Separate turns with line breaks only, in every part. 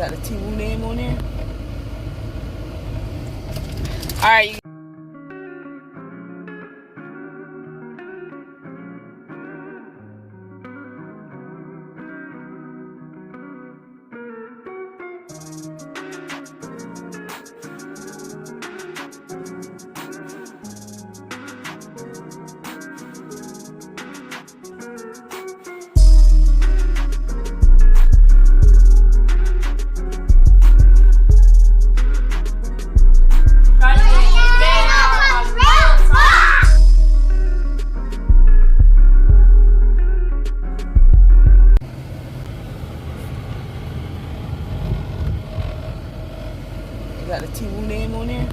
Got a Temu name on there. Alright, got a Temu name on there.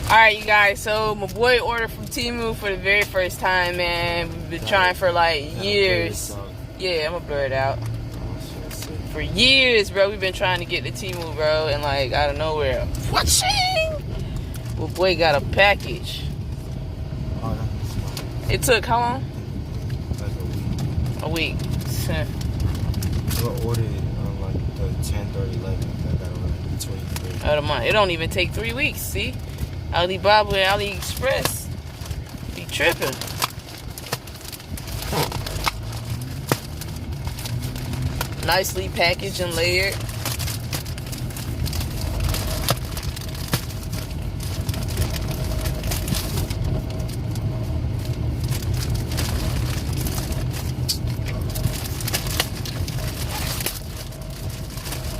Alright, you guys, so my boy ordered from Temu for the very first time, man. We've been trying for like years. Yeah, I'm gonna blur it out. For years, bro, we've been trying to get the Temu, bro, and like out of nowhere, whatching? Well, boy got a package. It took how long? Like a week.
I ordered it on like the 10th or 11th. I got it on like the 23rd.
Of the month. It don't even take 3 weeks. See, Alibaba and AliExpress be tripping. Nicely packaged and layered.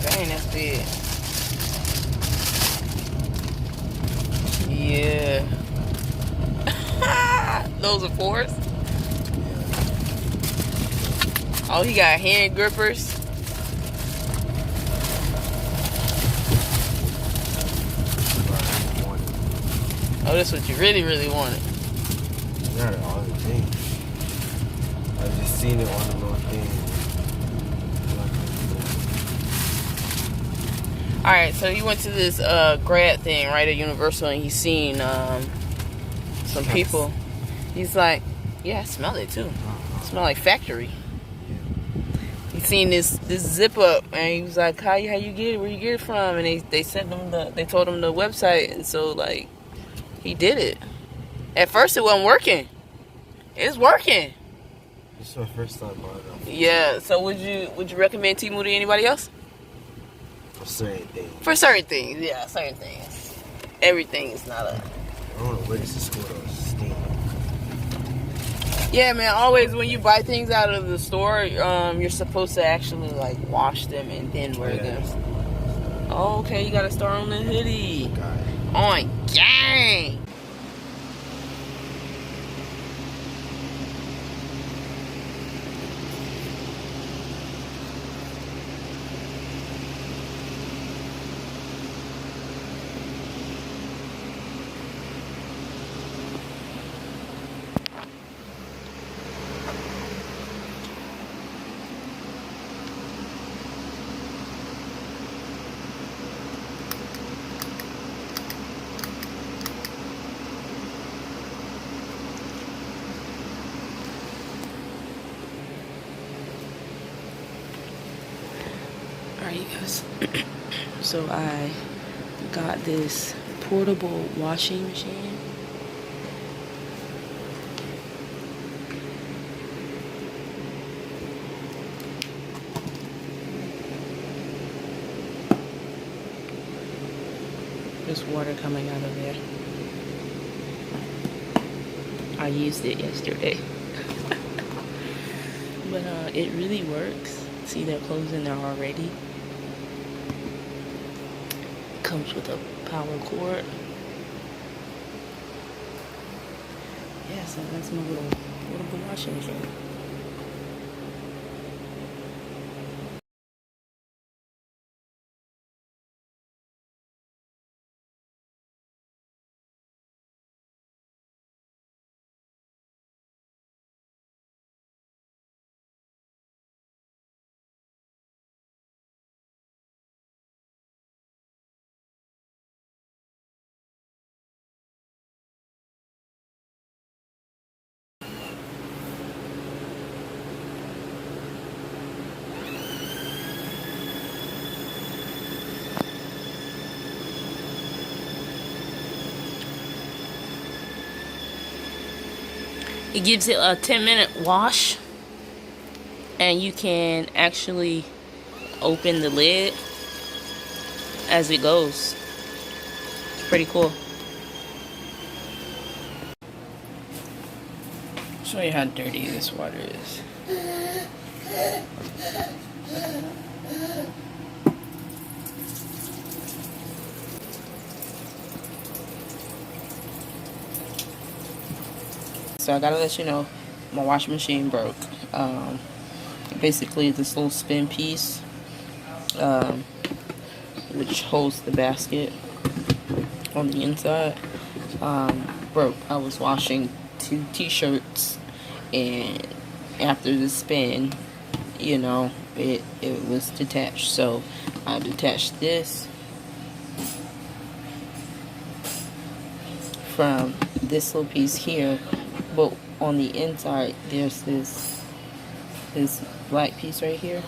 Dang, that's big. Yeah. Those are fours? Oh, he got hand grippers. Oh, that's what you really, really wanted.
Not all the things. I just seen it on the little thing.
Alright, so he went to this grad thing right at Universal, and he's seen some people. He's like, yeah, I smell it too. It smell like factory. He seen this zip up, and he was like, how you get it? Where you get it from? And they sent him they told him the website, and so like he did it. At first it wasn't working. It's working.
This is my first time buying it.
Yeah. So would you recommend Temu to anybody else?
For certain things.
For certain things, yeah, certain things. Everything is not a.
I don't want to wear this to school though. It's stinky.
Yeah, man. Always when you buy things out of the store, you're supposed to actually like wash them and then wear them. Oh, okay, you got to start on the hoodie. On gang. Alright, you guys. So I got this portable washing machine. There's water coming out of there. I used it yesterday. But it really works. See, they're closing there already. Comes with a power cord. Yeah, so that's my little washing machine. It gives it a 10-minute wash, and you can actually open the lid as it goes. It's pretty cool. Show you how dirty this water is. So I gotta let you know, my washing machine broke. Basically, this little spin piece, which holds the basket on the inside, broke. I was washing 2 t-shirts, and after the spin, you know, it was detached. So I detached this from this little piece here, but on the inside there's this black piece right here,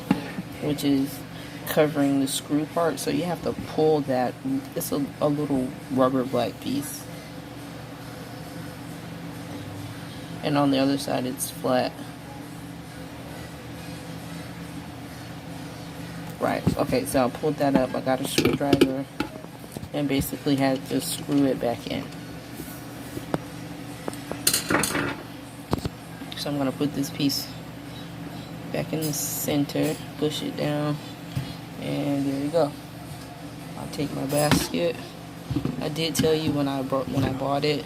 which is covering the screw part. So you have to pull that. It's a little rubber black piece, and on the other side it's flat. Right, okay, so I pulled that up. I got a screwdriver and basically had to screw it back in. So I'm going to put this piece back in the center, push it down, and there we go. I'll take my basket. I did tell you when I bought it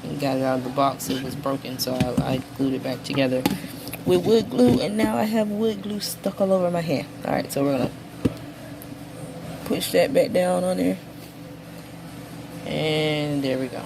and got it out of the box, it was broken, so I glued it back together with wood glue, and now I have wood glue stuck all over my hand. Alright, so we're going to push that back down on there, and there we go.